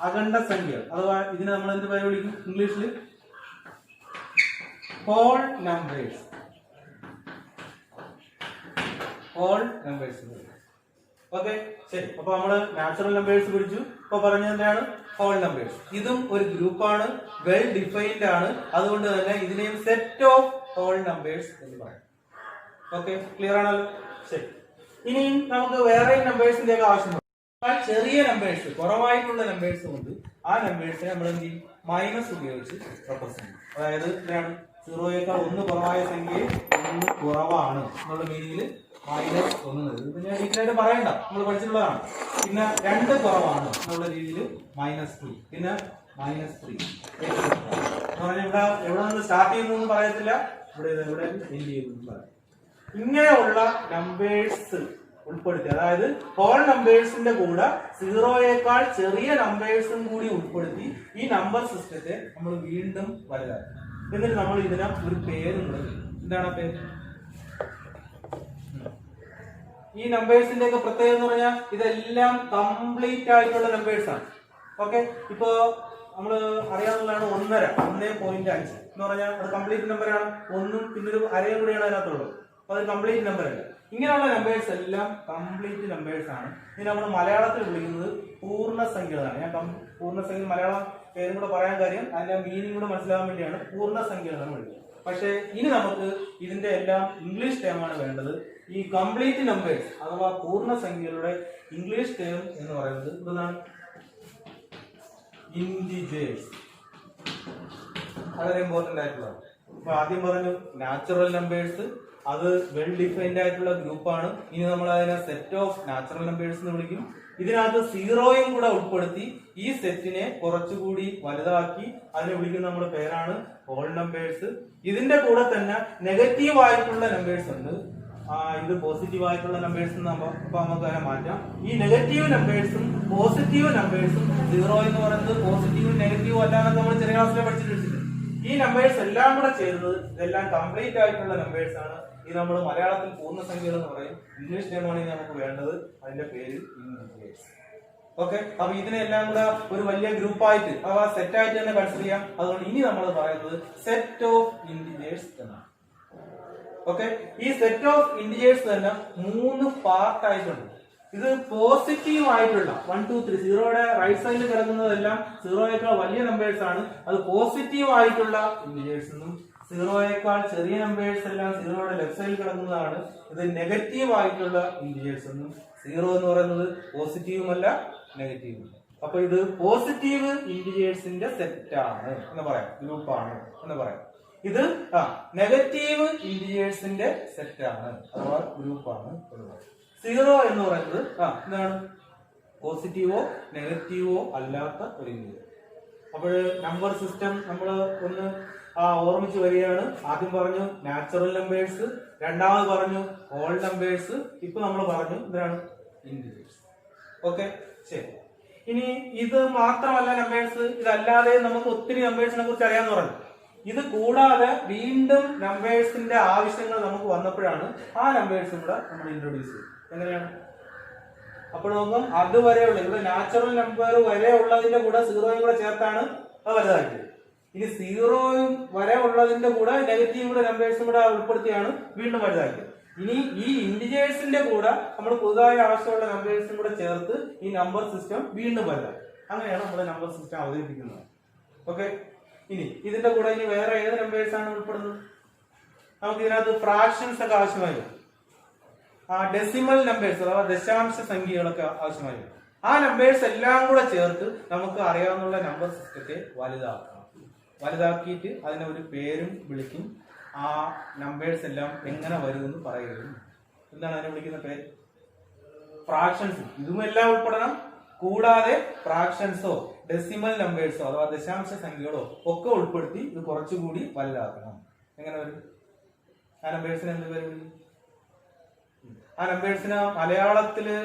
അഖണ്ഡ സംഖ്യകൾ അഥവാ ഇതിനെ നമ്മൾ എന്ത് പേര് വിളിക്കും ഇംഗ്ലീഷിൽ? Whole numbers. Whole numbers. Okay, ശരി. അപ്പൊ നമ്മള് നാച്ചുറൽ നമ്പേഴ്സ് പിടിച്ചു. ഇപ്പൊ പറഞ്ഞത് എന്താണ്? Whole numbers. ഇതും ഒരു ഗ്രൂപ്പാണ്, വെൽ ഡിഫൈൻഡ് ആണ്. അതുകൊണ്ട് തന്നെ ഇതിനെയും സെറ്റ് ഓഫ് ഹോൾ നമ്പേഴ്സ് എന്ന് പറയാം. ഓക്കെ, ക്ലിയർ ആണല്ലോ? ശരി. ഇനിയും നമുക്ക് വേറെ നമ്പേഴ്സിന്റെ ഒക്കെ ആവശ്യമുണ്ട്. ചെറിയ നമ്പേഴ്സ്, കുറവായിട്ടുള്ള നമ്പേഴ്സ് കൊണ്ട് ആ നമ്പേഴ്സിനെ നമ്മൾ എന്ത് ചെയ്യും? മൈനസ് ഉപയോഗിച്ച് റെപ്രസെന്റ് ചെയ്യും. അതായത് എന്തിനാണ്? 0യേക്കാൾ 1 കുറവായ സംഖ്യയെ 1 കുറവാണ് എന്നുള്ള മീനിങ്ങിൽ -1. ഇത് ഞാൻ ഡീറ്റെയിലായിട്ട് പറയണ്ട, നമ്മൾ പഠിച്ചിട്ടുള്ളതാണ്. പിന്നെ 2 കുറവാണ് എന്നുള്ള രീതിയിൽ -3, പിന്നെ -3 എന്ന് പറഞ്ഞാൽ ഇവിടെ എവിടെ നിന്ന് സ്റ്റാർട്ട് ചെയ്യുന്നു എന്ന് പറയത്തില്ല, ഇവിടെ എൻഡ് ചെയ്യുന്നു പറയാം. ഇങ്ങനെയുള്ള നമ്പേഴ്സ് ഉൾപ്പെടുത്തി, അതായത് ഹോൾ നമ്പേഴ്സിന്റെ കൂടെ 0യേക്കാൾ ചെറിയ നമ്പേഴ്സും കൂടി ഉൾപ്പെടുത്തി ഈ നമ്പർ സിസ്റ്റത്തെ നമ്മൾ വീണ്ടും വലുതാക്കി. എന്നിട്ട് നമ്മൾ ഇതിനെ ഒരു പേരും കൂടെ. എന്താണ് ആ പേര്? ഈ നമ്പേഴ്സിന്റെ ഒക്കെ പ്രത്യേകത എന്ന് പറഞ്ഞാൽ ഇതെല്ലാം കംപ്ലീറ്റ് ആയിട്ടുള്ള നമ്പേഴ്സ് ആണ്. ഓക്കെ, ഇപ്പോ നമ്മൾ അറിയാവുന്നതാണ് 1.5 എന്ന് പറഞ്ഞാൽ അത് കംപ്ലീറ്റ് നമ്പറാണ്. 1 പിന്നെ ഒരു അരയും കൂടിയാണ് അതിനകത്തുള്ളത്. അപ്പൊ അത് കംപ്ലീറ്റ് നമ്പർ അല്ല. ഇങ്ങനെയുള്ള നമ്പേഴ്സ് എല്ലാം കംപ്ലീറ്റ് നമ്പേഴ്സ് ആണ്. ഇത് നമ്മൾ മലയാളത്തിൽ വിളിക്കുന്നത് പൂർണ്ണസംഖ്യകളാണ്. ഞാൻ പൂർണ്ണസംഖ്യ മലയാളം പേരും കൂടെ പറയാൻ കാര്യം അതിന്റെ മീനിങ് കൂടെ മനസ്സിലാകാൻ വേണ്ടിയാണ് പൂർണ്ണസംഖ്യകളാണ് വിളിക്കുന്നത്. പക്ഷേ ഇനി നമുക്ക് ഇതിന്റെ എല്ലാം ഇംഗ്ലീഷ് ടേമാണ് വേണ്ടത്. ഈ കംപ്ലീറ്റ് നമ്പേഴ്സ് അഥവാ പൂർണ്ണസംഖ്യകളുടെ ഇംഗ്ലീഷ് ടേം എന്ന് പറയുന്നത് എന്താണ്? ഇന്റിജേഴ്സ്. വളരെ ഇമ്പോർട്ടന്റ് ആയിട്ടുള്ളതാണ്. അപ്പൊ ആദ്യം പറഞ്ഞു നാച്ചുറൽ നമ്പേഴ്സ്, അത് വെൽ ഡിഫൈൻഡ് ആയിട്ടുള്ള ഗ്രൂപ്പാണ്. ഇനി നമ്മൾ അതിനെ സെറ്റ് ഓഫ് നാച്ചുറൽ നമ്പേഴ്സ് എന്ന് വിളിക്കും. ഇതിനകത്ത് സീറോയും കൂടെ ഉൾപ്പെടുത്തി ഈ സെറ്റിനെ കുറച്ചുകൂടി വലുതാക്കി അതിനെ വിളിക്കുന്ന നമ്മുടെ പേരാണ് ഹോൾ നമ്പേഴ്സ്. ഇതിന്റെ കൂടെ തന്നെ നെഗറ്റീവ് ആയിട്ടുള്ള നമ്പേഴ്സ് ഉണ്ട്. ഇത് പോസിറ്റീവ് ആയിട്ടുള്ള നമ്പേഴ്സ് അപ്പൊ നമുക്ക് അതിനെ മാറ്റാം. ഈ നെഗറ്റീവ് നമ്പേഴ്സും പോസിറ്റീവ് നമ്പേഴ്സും സീറോ എന്ന് പറയുന്നത് പോസിറ്റീവും നെഗറ്റീവും അല്ലാതെ നമ്മൾ ചെറിയ ക്ലാസ്സിലെ പഠിച്ചിട്ടുണ്ട്. ഈ നമ്പേഴ്സ് എല്ലാം കൂടെ ചേരുന്നത് ഇതെല്ലാം കംപ്ലീറ്റ് ആയിട്ടുള്ള നമ്പേഴ്സ് ആണ്. ഇത് നമ്മൾ മലയാളത്തിൽ പൂർണ്ണസംഖ്യകൾ എന്ന് പറയും. ഇംഗ്ലീഷ് ടേമാണ് നമുക്ക് വേണ്ടത്. അതിന്റെ പേര് ഇന്റിജേഴ്സ്. ഓക്കെ, അപ്പൊ ഇതിനെല്ലാം കൂടെ ഒരു വലിയ ഗ്രൂപ്പായിട്ട് അഥവാ സെറ്റ് ആയിട്ട് തന്നെ കൺസിഡർ ചെയ്യാം. അതുകൊണ്ട് ഇനി നമ്മൾ പറയുന്നത് സെറ്റ് ഓഫ് ഇന്റിജേഴ്സ് എന്നാണ്. ഓക്കെ, ഈ സെറ്റ് ഓഫ് ഇന്റിജേഴ്സ് തന്നെ 3 പാർട്ട് ആയിട്ടുണ്ട്. ഇത് പോസിറ്റീവ് ആയിട്ടുള്ള 1 2 3 സീറോയുടെ റൈറ്റ് സൈഡിൽ കിടക്കുന്നതെല്ലാം സീറോയേക്കാൾ വലിയ നമ്പേഴ്സ് ആണ്. അത് പോസിറ്റീവ് ആയിട്ടുള്ള ഇന്റിജേഴ്സ് എന്നും സീറോയേക്കാൾ ചെറിയ നമ്പേഴ്സ് എല്ലാം സീറോയുടെ ലെഫ്റ്റ് സൈഡിൽ കിടക്കുന്നതാണ്. ഇത് നെഗറ്റീവ് ആയിട്ടുള്ള ഇന്റിജേഴ്സ് എന്നും. സീറോ എന്ന് പറയുന്നത് പോസിറ്റീവും അല്ല നെഗറ്റീവും അല്ല. അപ്പൊ ഇത് പോസിറ്റീവ് ഇന്റിജേഴ്സിന്റെ സെറ്റ് ആണ് എന്ന് പറയാം, ഗ്രൂപ്പാണ് എന്ന് പറയാം. ഇത് നെഗറ്റീവ് ഇന്റിജേഴ്സിന്റെ സെറ്റ് ആണ് അഥവാ ഗ്രൂപ്പാണ് എന്ന് പറയാം. സീറോ എന്ന് പറയുന്നത് എന്താണ്? പോസിറ്റീവോ നെഗറ്റീവോ അല്ലാത്ത ഒരു ഇന്റിജർ. അപ്പോൾ നമ്പർ സിസ്റ്റം നമ്മൾ ഒന്ന് ഓർമ്മിച്ച് വരികയാണ്. ആദ്യം പറഞ്ഞു നാച്ചുറൽ നമ്പേഴ്സ്, രണ്ടാമത് പറഞ്ഞു ഹോൾ നമ്പേഴ്സ്, ഇപ്പൊ നമ്മൾ പറഞ്ഞു എന്താണ്? ഇന്റിജേഴ്സ്. ഓക്കെ, ശരി. ഇനി ഇത് മാത്രമല്ല നമ്പേഴ്സ്, ഇതല്ലാതെ നമുക്ക് ഒത്തിരി നമ്പേഴ്സിനെ കുറിച്ച് അറിയാന്ന് പറഞ്ഞു. ഇത് കൂടാതെ വീണ്ടും നമ്പേഴ്സിന്റെ ആവശ്യങ്ങൾ നമുക്ക് വന്നപ്പോഴാണ് ആ നമ്പേഴ്സും കൂടെ നമ്മൾ ഇൻട്രൊഡ്യൂസ് ചെയ്തത്. എങ്ങനെയാണ്? അപ്പോൾ നോക്കാം, അതുവരെയുള്ള ഇവിടെ നാച്ചുറൽ നമ്പർ വരെ ഉള്ളതിന്റെ കൂടെ സീറോയും കൂടെ ചേർത്താണ് അത് വലുതാക്കിയത്. ഇനി സീറോയും വരെ ഉള്ളതിന്റെ കൂടെ നെഗറ്റീവ് കൂടെ നമ്പേഴ്സും കൂടെ ഉൾപ്പെടുത്തിയാണ് വീണ്ടും വലുതാക്കിയത്. ഇനി ഈ ഇന്റിജേഴ്സിന്റെ കൂടെ നമ്മൾ പുതുതായി ആവശ്യമുള്ള നമ്പേഴ്സും കൂടെ ചേർത്ത് ഈ നമ്പർ സിസ്റ്റം വീണ്ടും വലുതാക്കി. അങ്ങനെയാണ് നമ്മൾ നമ്പർ സിസ്റ്റം അവതരിപ്പിക്കുന്നത്. ഓക്കെ, ഇനി ഇതിന്റെ കൂടെ ഇനി വേറെ ഏത് നമ്പേഴ്സ് ആണ് ഉൾപ്പെടുന്നത്? നമുക്ക് ഇതിനകത്ത് ഫ്രാക്ഷൻസ് ഒക്കെ ആവശ്യമായി വരും. ഡെസിമൽ നമ്പേഴ്സ് അഥവാ ദശാംശ സംഖ്യകളൊക്കെ ആവശ്യമായി വരും. ആ നമ്പേഴ്സ് എല്ലാം കൂടെ ചേർത്ത് നമുക്ക് അറിയാവുന്ന നമ്പർ സിസ്റ്റത്തെ വലുതാക്കണം. വലുതാക്കിയിട്ട് അതിനെ ഒരു പേരും വിളിക്കും. ആ നമ്പേഴ്സ് എല്ലാം എങ്ങനെ വരുമെന്ന് പറയുകയും. എന്താണ് അതിനെ വിളിക്കുന്ന പേര്? ഫ്രാക്ഷൻസ്. ഇതും എല്ലാം ഉൾപ്പെടണം. കൂടാതെ ഫ്രാക്ഷൻസോ ഡെസിമൽ നമ്പേഴ്സോ അഥവാ ദശാംശ സംഖ്യകളോ ഒക്കെ ഉൾപ്പെടുത്തി ഇത് കുറച്ചുകൂടി വലുതാക്കണം. എങ്ങനെ വരും? ആ നമ്പേഴ്സിന് എന്ത് പേര് വിളിക്കും? ആ നമ്പേഴ്സിന് മലയാളത്തില്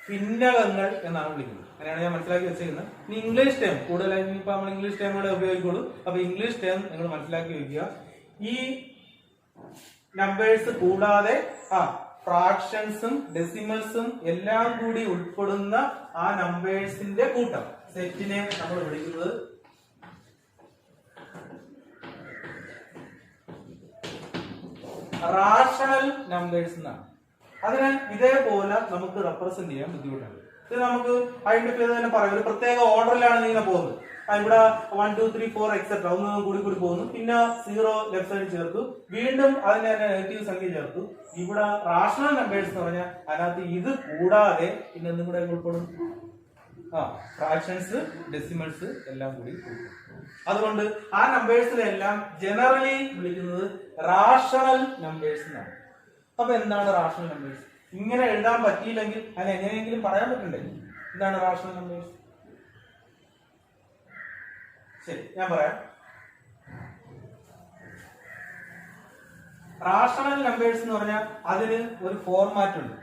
ഭിന്നകങ്ങൾ എന്നാണ് വിളിക്കുന്നത്. അങ്ങനെയാണ് ഞാൻ മനസ്സിലാക്കി വെച്ചിരിക്കുന്നത്. ഇനി ഇംഗ്ലീഷ് ടേം കൂടുതലായി ഇപ്പൊ നമ്മൾ ഇംഗ്ലീഷ് ടേമുകളെ ഉപയോഗിക്കുള്ളൂ. അപ്പൊ ഇംഗ്ലീഷ് ടേം നിങ്ങൾ മനസ്സിലാക്കി വെക്കുക. ഈ നമ്പേഴ്സ് കൂടാതെ ഫ്രാക്ഷൻസും ഡെസിമൽസും എല്ലാം കൂടി ഉൾപ്പെടുന്ന ആ നമ്പേഴ്സിന്റെ കൂട്ടം സെറ്റിനെ നമ്മൾ വിളിക്കുന്നത് റാഷണൽ നമ്പേഴ്സ് എന്നാണ്. അതിനെ ഇതേപോലെ നമുക്ക് റെപ്രസെന്റ് ചെയ്യാൻ ബുദ്ധിമുട്ടാണ്. ഇത് നമുക്ക് ഐഡന്റിഫൈ ചെയ്ത് തന്നെ പറയാം. ഒരു പ്രത്യേക ഓർഡറിലാണ് ഇങ്ങനെ പോകുന്നത്. ഇവിടെ 1 2 3 4 എക്സെട്ര ഒന്ന് കൂടി പോകുന്നു. പിന്നെ 0 ലെഫ്റ്റ് സൈഡിൽ ചേർത്തു. വീണ്ടും അതിന് തന്നെ നെഗറ്റീവ് സംഖ്യ ചേർത്തു. ഇവിടെ റാഷണൽ നമ്പേഴ്സ് എന്ന് പറഞ്ഞാൽ അതിനകത്ത് ഇത് കൂടാതെ പിന്നെ എന്തും കൂടെ ഉൾപ്പെടും? ഫ്രാക്ഷൻസ് ഡെസിമൽസ് എല്ലാം കൂടി ഉൾപ്പെടും. അതുകൊണ്ട് ആ നമ്പേഴ്സിനെല്ലാം ജനറലി വിളിക്കുന്നത് റാഷണൽ നമ്പേഴ്സ് എന്നാണ്. അപ്പൊ എന്താണ് റാഷണൽ നമ്പേഴ്സ്? ഇങ്ങനെ എഴുതാൻ പറ്റിയില്ലെങ്കിൽ അതിന് എങ്ങനെയെങ്കിലും പറയാൻ പറ്റണ്ടേ? എന്താണ് റാഷണൽ നമ്പേഴ്സ്? ശരി, ഞാൻ പറയാം. റാഷണൽ നമ്പേഴ്സ് എന്ന് പറഞ്ഞാൽ അതിന് ഒരു ഫോർമാറ്റ് ഉണ്ട്.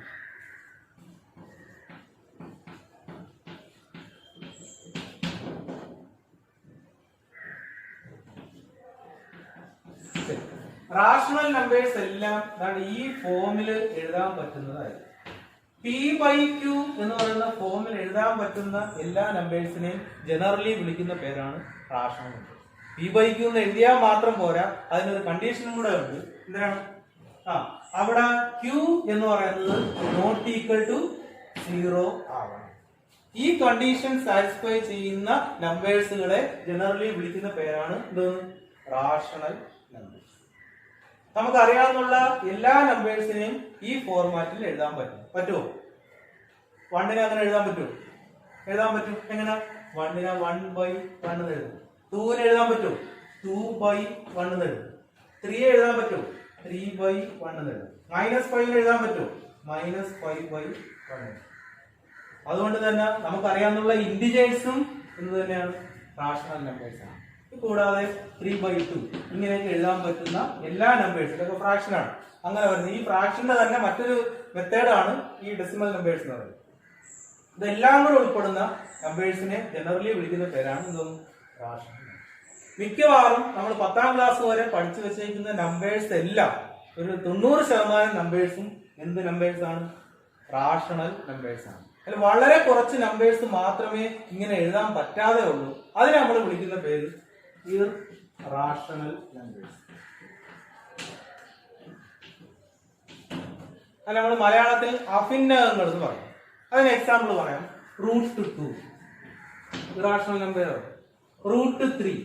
റാഷണൽ നമ്പേഴ്സ് എല്ലാം ഈ ഫോമിൽ എഴുതാൻ പറ്റുന്നതായിരിക്കും. പി ബൈ ക്യൂ എന്ന് പറയുന്ന ഫോമിൽ എഴുതാൻ പറ്റുന്ന എല്ലാ നമ്പേഴ്സിനെയും ജനറലി വിളിക്കുന്ന പേരാണ് rational number. P by Q എന്ന് എഴുതിയാൽ മാത്രം പോരാ, അതിനൊരു കണ്ടീഷനും കൂടെ ഉണ്ട്. എന്തിനാണ്? അവിടെ ക്യൂ എന്ന് പറയുന്നത് നോട്ട് ഈക്വൽ ടു 0 ആവണം. ഈ കണ്ടീഷൻ സാറ്റിസ്ഫൈ ചെയ്യുന്ന നമ്പേഴ്സുകളെ ജനറലി വിളിക്കുന്ന പേരാണ് റാഷണൽ നമ്പേഴ്സ്. നമുക്കറിയാവുന്ന എല്ലാ നമ്പേഴ്സിനെയും ഈ ഫോർമാറ്റിൽ എഴുതാൻ പറ്റുമോ? 1നെ അങ്ങനെ എഴുതാൻ പറ്റുമോ? എഴുതാൻ പറ്റും. എങ്ങനെ? 1നെ 1/1 എന്ന് എഴുതും. 2നെ എഴുതാൻ പറ്റുമോ? 2/1 എന്ന് എഴുതും. 3 എഴുതാൻ പറ്റുമോ? 3/1 എന്ന് എഴുതും. -5 എഴുതാൻ പറ്റുമോ? -5/1. അതുകൊണ്ട് തന്നെ നമുക്കറിയാവുന്ന ഇന്റിജേഴ്സും എന്ന് തന്നെയാണ് റാഷണൽ നമ്പേഴ്സ് ആണ്. കൂടാതെ 3/2 ഇങ്ങനെയൊക്കെ എഴുതാൻ പറ്റുന്ന എല്ലാ നമ്പേഴ്സും, ഇതൊക്കെ ഫ്രാക്ഷൻ ആണ്. അങ്ങനെ വരുന്നത് ഈ ഫ്രാക്ഷന്റെ തന്നെ മറ്റൊരു മെത്തേഡാണ് ഈ ഡെസിമൽ നമ്പേഴ്സ് എന്ന് പറയുന്നത്. ഇതെല്ലാം കൂടെ ഉൾപ്പെടുന്ന നമ്പേഴ്സിനെ ജനറലി വിളിക്കുന്ന പേരാണ് റാഷണൽ. മിക്കവാറും നമ്മൾ 10ാം ക്ലാസ് വരെ പഠിച്ചു വെച്ചിരിക്കുന്ന നമ്പേഴ്സ് എല്ലാം ഒരു 90% നമ്പേഴ്സും എന്ത് നമ്പേഴ്സ് ആണ്? റാഷണൽ നമ്പേഴ്സ് ആണ്. അതിൽ വളരെ കുറച്ച് നമ്പേഴ്സ് മാത്രമേ ഇങ്ങനെ എഴുതാൻ പറ്റാതെ ഉള്ളൂ. അതിനെ നമ്മൾ വിളിക്കുന്ന പേര് ഇർറാഷണൽ നമ്പേഴ്സ്. അല്ല, നമ്മൾ മലയാളത്തിൽ അഭിന്നകങ്ങൾ എന്ന് പറയും. അതിന് എക്സാമ്പിൾ പറയാം. √2 ഇറാഷണൽ നമ്പർ. √3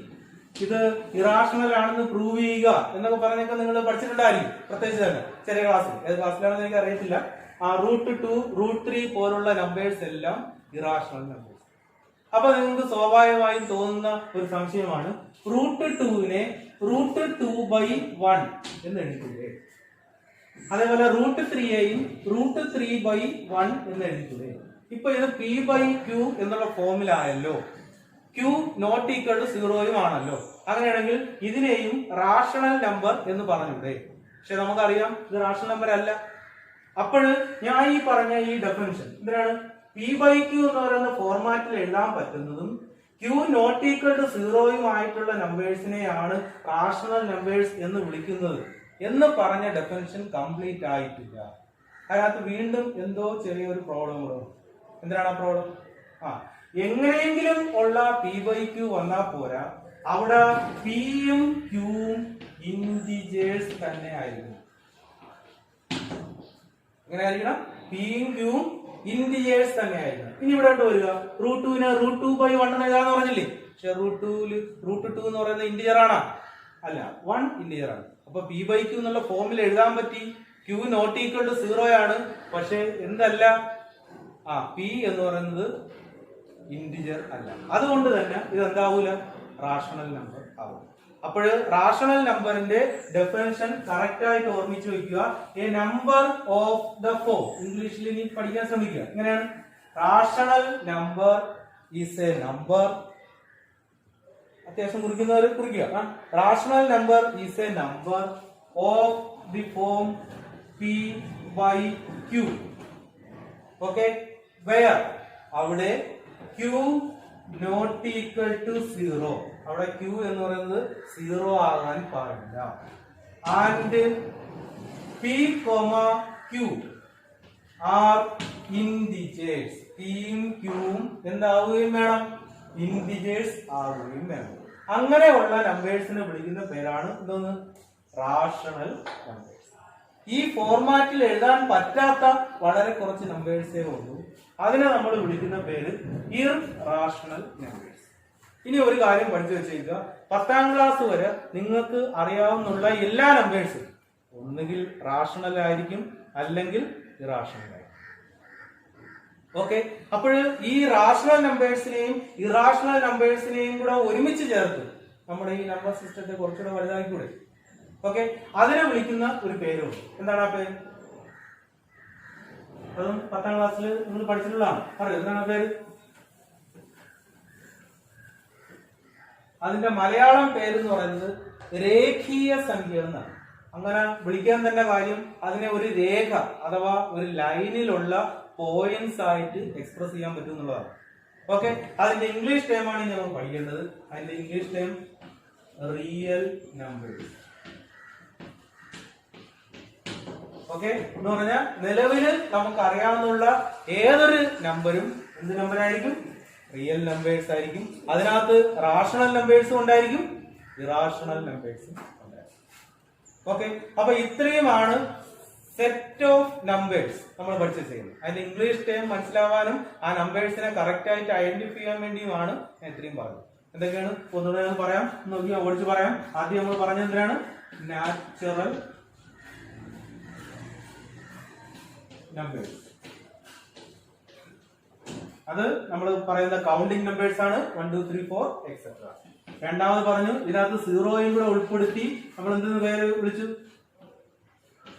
ഇത് ഇറാഷണൽ ആണെന്ന് പ്രൂവ് ചെയ്യുക എന്നൊക്കെ പറഞ്ഞൊക്കെ നിങ്ങൾ പഠിച്ചിട്ടുണ്ടായിരിക്കും, പ്രത്യേകിച്ച് തന്നെ ചെറിയ ക്ലാസ്സിൽ. ഏത് ക്ലാസ്സിലാണെന്ന് എനിക്ക് അറിയത്തില്ല. √2, √3 പോലുള്ള നമ്പേഴ്സ് എല്ലാം ഇറാഷണൽ നമ്പേഴ്സ്. അപ്പൊ നിങ്ങൾക്ക് സ്വാഭാവികമായും തോന്നുന്ന ഒരു സംശയമാണ്, √2നെ √2/1 എന്ന് എഴുതിക്കൂടെ? അതേപോലെ √3യെയും √3/1 എന്ന് എഴുതിക്കൂടെ? ഇപ്പൊ ഇത് p/q എന്നുള്ള ഫോമിലായല്ലോ. q നോട്ട് ഈക്വൽ ടു 0 ആണല്ലോ. അങ്ങനെയാണെങ്കിൽ ഇതിനെയും റാഷണൽ നമ്പർ എന്ന് പറഞ്ഞൂടെ? പക്ഷെ നമുക്കറിയാം ഇത് റാഷണൽ നമ്പർ അല്ല. അപ്പോൾ ഞാൻ ഈ പറഞ്ഞ ഈ ഡെഫിനിഷൻ എന്തിനാണ്? p/q എന്ന് പറയുന്ന ഫോർമാറ്റിൽ എഴുതാൻ പറ്റുന്നതും q നോട്ട് ഈക്വൽ ടു 0 ആയിട്ടുള്ള നമ്പേഴ്സിനെയാണ് റാഷണൽ നമ്പേഴ്സ് എന്ന് വിളിക്കുന്നത് എന്ന് പറഞ്ഞ ഡെഫിനിഷൻ കംപ്ലീറ്റ് ആയിട്ടില്ല. അതിനകത്ത് വീണ്ടും എന്തോ ചെറിയൊരു പ്രോബ്ലം കൂടെ. എന്തിനാണ് ആ പ്രോബ്ലം? എങ്ങനെയെങ്കിലും ഉള്ള p/q വന്നാൽ പോരാ, അവിടെ പിയും ക്യൂവും ഇന്റിജേഴ്സ് തന്നെ ആയിരിക്കും. എങ്ങനെ ആയിരിക്കണം? പിയും ക്യൂവും ഇന്റിജേഴ്സ് തന്നെ ആയിരിക്കണം. ഇനി ഇവിടെ വരിക √2നെ √2/1 എന്ന് എഴുതാന്ന് പറഞ്ഞില്ലേ? പക്ഷെ √2 എന്ന് പറയുന്നത് ഇന്റിജർ ആണോ? അല്ല, 1 ഇന്റിജർ ആണ്. അപ്പൊ p/q എന്നുള്ള ഫോമിൽ എഴുതാൻ പറ്റി. q നോട്ട് ഈക്വൽ ടു 0 ആണ്. പക്ഷെ എന്തല്ല? p എന്ന് പറയുന്നത് ഇന്റിജർ അല്ല. അതുകൊണ്ട് തന്നെ ഇത് എന്താവൂല? റാഷണൽ നമ്പർ ആവും. അപ്പോൾ റാഷണൽ നമ്പറിന്റെ ഡെഫിനിഷൻ കറക്റ്റ് ആയിട്ട് ഓർമ്മിച്ചു വെക്കുക. A number of the form. ഇംഗ്ലീഷിൽ ഇനി പഠിക്കാൻ ശ്രമിക്കുക. എങ്ങനെയാണ്? Rational number is a number. അത്യാവശ്യം കുറിക്കുന്നവർ കുറിക്കുക. Rational number is a number of the form p/q. Okay, where അവിടെ q നോട്ട് ഈക്വൽ ടു 0. അവിടെ q എന്ന് പറയുന്നത് 0 ആകാൻ പാടില്ല. And p,q are integers. പിയും ക്യൂവും എന്താവുകയും വേണം? ഇന്റിജേഴ്സ് ആവുകയും വേണം. അങ്ങനെയുള്ള നമ്പേഴ്സിനെ വിളിക്കുന്ന പേരാണ് എന്തോന്ന്? Rational numbers. ഈ ഫോർമാറ്റിൽ എഴുതാൻ പറ്റാത്ത വളരെ കുറച്ച് നമ്പേഴ്സേ ഉള്ളൂ. അതിനെ നമ്മൾ വിളിക്കുന്ന പേര് ഇർറാഷണൽ നമ്പേഴ്സ്. ഇനി ഒരു കാര്യം പഠിച്ചു വെച്ചേക്കുക. 10ാം ക്ലാസ് വരെ നിങ്ങൾക്ക് അറിയാവുന്ന എല്ലാ നമ്പേഴ്സും ഒന്നുകിൽ റാഷണൽ ആയിരിക്കും, അല്ലെങ്കിൽ ഇറാഷണൽ ആയിരിക്കും. ഓക്കെ, അപ്പോൾ ഈ റാഷണൽ നമ്പേഴ്സിനെയും ഇറാഷണൽ നമ്പേഴ്സിനെയും കൂടെ ഒരുമിച്ച് ചേർത്ത് നമ്മുടെ ഈ നമ്പർ സിസ്റ്റത്തെ കുറച്ചുകൂടെ വലുതാക്കിക്കൂടെ? ഓക്കെ, അതിനെ വിളിക്കുന്ന ഒരു പേരുണ്ട്. എന്താണ് ആ പേര്? അതും 10ാം ക്ലാസ്സിൽ നിങ്ങൾ പഠിച്ചിട്ടുള്ളതാണ്. അറിയോ എന്താണ് ആ പേര്? അതിന്റെ മലയാളം പേരെന്ന് പറയുന്നത് രേഖീയ സംഖ്യ എന്നാണ്. അങ്ങനെ വിളിക്കാൻ തന്നെ കാര്യം അതിനെ ഒരു രേഖ അഥവാ ഒരു ലൈനിലുള്ള പോയിന്റ്സ് ആയിട്ട് എക്സ്പ്രസ് ചെയ്യാൻ പറ്റും എന്നുള്ളതാണ്. ഓക്കെ, അതിന്റെ ഇംഗ്ലീഷ് ടേം ആണ് നമ്മൾ പഠിക്കേണ്ടത്. അതിന്റെ English term real numbers. Okay എന്ന് പറഞ്ഞാൽ നിലവിൽ നമുക്ക് അറിയാവുന്ന ഏതൊരു നമ്പരും എന്ത് നമ്പർ ആയിരിക്കും? റിയൽ നമ്പേഴ്സ് ആയിരിക്കും. അതിനകത്ത് റാഷണൽ നമ്പേഴ്സും ഉണ്ടായിരിക്കും, ഇറാഷണൽ നമ്പേഴ്സും ഉണ്ടായിരിക്കും. ഓക്കെ, അപ്പൊ ഇത്രയുമാണ് സെറ്റ് ഓഫ് നമ്പേഴ്സ് നമ്മൾ പഠിച്ചു ചെയ്യുന്നത്. അതിന്റെ ഇംഗ്ലീഷ് ടേം മനസ്സിലാവാനും ആ നമ്പേഴ്സിനെ കറക്റ്റ് ആയിട്ട് ഐഡന്റിഫൈ ചെയ്യാൻ വേണ്ടിയുമാണ് ഞാൻ ഇത്രയും പറഞ്ഞത്. എന്തൊക്കെയാണ് ഒന്നുകൂടെ പറയാം, നോക്കി ഓടിച്ച് പറയാം. ആദ്യം നമ്മൾ പറഞ്ഞത് എന്തിനാണ്? Natural numbers. അത് നമ്മൾ പറയുന്ന കൗണ്ടിങ് നമ്പേഴ്സ് ആണ്, 1 2 3 4 എക്സെട്ര. രണ്ടാമത് പറഞ്ഞു ഇതിനകത്ത് സീറോയും കൂടെ ഉൾപ്പെടുത്തി നമ്മൾ എന്തെന്ന് പേര് വിളിച്ചു?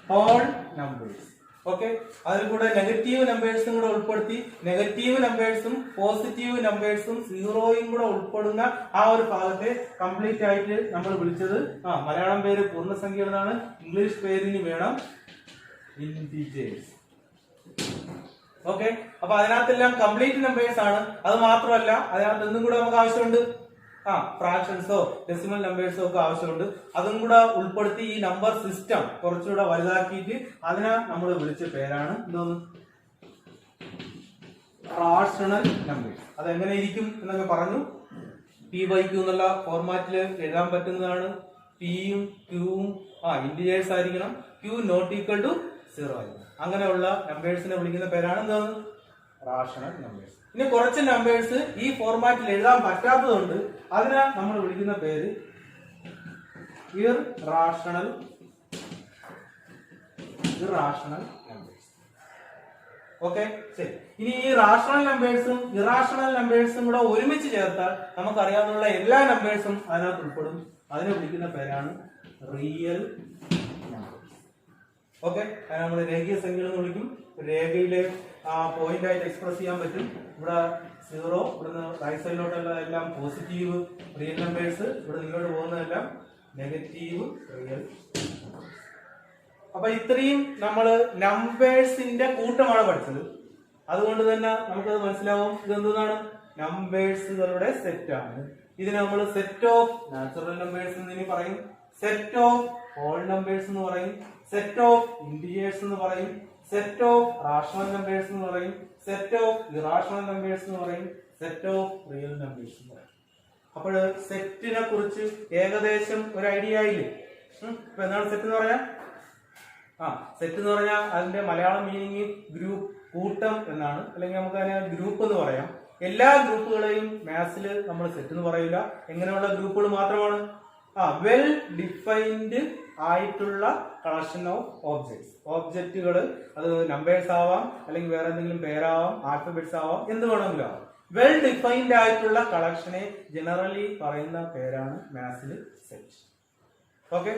Whole numbers. ഓക്കെ, അതിൽ കൂടെ നെഗറ്റീവ് നമ്പേഴ്സും കൂടെ ഉൾപ്പെടുത്തി, നെഗറ്റീവ് നമ്പേഴ്സും പോസിറ്റീവ് നമ്പേഴ്സും സീറോയും കൂടെ ഉൾപ്പെടുന്ന ആ ഒരു ഭാഗത്തെ കംപ്ലീറ്റ് ആയിട്ട് നമ്മൾ വിളിച്ചത് മലയാളം പേര് പൂർണ്ണസംഖ്യ എന്നാണ്, ഇംഗ്ലീഷ് പേരിന് വേണം ഇന്റിജേഴ്സ്. ഓക്കെ, അപ്പൊ അതിനകത്തെല്ലാം കംപ്ലീറ്റ് നമ്പേഴ്സ് ആണ്. അത് മാത്രമല്ല അതിനകത്ത് എന്തും കൂടെ നമുക്ക് ആവശ്യമുണ്ട്, ഫ്രാക്ഷൻസോ ഡെസിമൽ നമ്പേഴ്സോ ഒക്കെ ആവശ്യമുണ്ട്. അതും കൂടെ ഉൾപ്പെടുത്തി ഈ നമ്പർ സിസ്റ്റം കുറച്ചുകൂടെ വലുതാക്കിയിട്ട് അതിനെ നമ്മൾ വിളിച്ച പേരാണ് എന്തോന്ന്? Rational numbers. അതെങ്ങനെ ഇരിക്കും എന്നൊക്കെ പറഞ്ഞു. P/Q എന്നുള്ള ഫോർമാറ്റിൽ എഴുതാൻ പറ്റുന്നതാണ്. പിയും ക്യൂവും ഇന്റിജേഴ്സ് ആയിരിക്കണം, Q നോട്ട് ഈക്വൽ ടു 0 ആയിരിക്കണം. അങ്ങനെയുള്ള നമ്പേഴ്സിനെ വിളിക്കുന്ന പേരാണ് എന്താണ്? Rational numbers. ഇനി കുറച്ച് നമ്പേഴ്സ് ഈ ഫോർമാറ്റിൽ എഴുതാൻ പറ്റാത്തതുകൊണ്ട് അതിനെ നമ്മൾ വിളിക്കുന്ന പേര് ഇറാഷണൽ നമ്പേഴ്സ്. ഓക്കെ, ശരി. ഇനി ഈ റാഷണൽ നമ്പേഴ്സും ഇറാഷണൽ നമ്പേഴ്സും കൂടെ ഒരുമിച്ച് ചേർത്താൽ നമുക്കറിയാവുന്ന എല്ലാ നമ്പേഴ്സും അതിനകത്ത് ഉൾപ്പെടും. അതിനെ വിളിക്കുന്ന പേരാണ് റിയൽ നമ്പേഴ്സ്. ഓക്കെ, അതിനെ നമ്മൾ രേഖീയ സംഖ്യകൾ എന്ന് വിളിക്കും. രേഖയിലെ പോയിന്റ് ആയിട്ട് എക്സ്പ്രസ് ചെയ്യാൻ പറ്റും. ഇവിടെ 0, ഇവിടുന്ന് റൈറ്റ് സൈഡിലോട്ടുള്ള എല്ലാം പോസിറ്റീവ് റിയൽ നമ്പേഴ്സ്, ഇവിടെ ഇങ്ങോട്ട് പോകുന്നതെല്ലാം നെഗറ്റീവ് റിയൽ. അപ്പൊ ഇത്രയും നമ്മൾ നമ്പേഴ്സിന്റെ കൂട്ടമാണ് പഠിച്ചത്. അതുകൊണ്ട് തന്നെ നമുക്കത് മനസ്സിലാവും ഇതെന്താണ്? നമ്പേഴ്സുകളുടെ സെറ്റ് ആണ്. ഇതിന് നമ്മൾ സെറ്റ് ഓഫ് നാച്ചുറൽ നമ്പേഴ്സ് എന്ന് പറയും, സെറ്റ് ഓഫ് ഹോൾ നമ്പേഴ്സ് എന്ന് പറയും, സെറ്റ് ഓഫ് ഇന്റിജേഴ്സ് എന്ന് പറയും, സെറ്റ് ഓഫ് റാഷണൽ നമ്പേഴ്സ് എന്ന് പറയും, സെറ്റ് ഓഫ് ഇറാഷണൽ നമ്പേഴ്സ് എന്ന് പറയും, സെറ്റ് ഓഫ് റിയൽ നമ്പേഴ്സ് എന്ന് പറയും. അപ്പോൾ സെറ്റിനെ കുറിച്ച് ഏകദേശം ഒരു ഐഡിയ ആയില്ലേ? ഇപ്പൊ എന്താണ് സെറ്റ് എന്ന് പറയാ? സെറ്റ് എന്ന് പറഞ്ഞാൽ അതിന്റെ മലയാളം മീനിങ് ഗ്രൂപ്പ്, കൂട്ടം എന്നാണ്. അല്ലെങ്കിൽ നമുക്ക് അതിനെ ഗ്രൂപ്പ് എന്ന് പറയാം. എല്ലാ ഗ്രൂപ്പുകളെയും മാത്സിൽ നമ്മൾ സെറ്റ് എന്ന് പറയില്ല. എങ്ങനെയുള്ള ഗ്രൂപ്പുകൾ മാത്രമാണ്? വെൽ ഡിഫൈൻഡ് ആയിട്ടുള്ള കളക്ഷൻ ഓഫ് ഓബ്ജക്ട്സ്. ഓബ്ജക്റ്റുകൾ അത് നമ്പേഴ്സ് ആവാം, അല്ലെങ്കിൽ വേറെ എന്തെങ്കിലും പേരാവാം, ആൽഫബറ്റ്സ് ആവാം, എന്ത് വേണമെങ്കിലും ആവാം. വെൽ ഡിഫൈൻഡ് ആയിട്ടുള്ള കളക്ഷനെ ജനറലി പറയുന്ന പേരാണ് മാത്സിൽ സെറ്റ്. ഓക്കെ.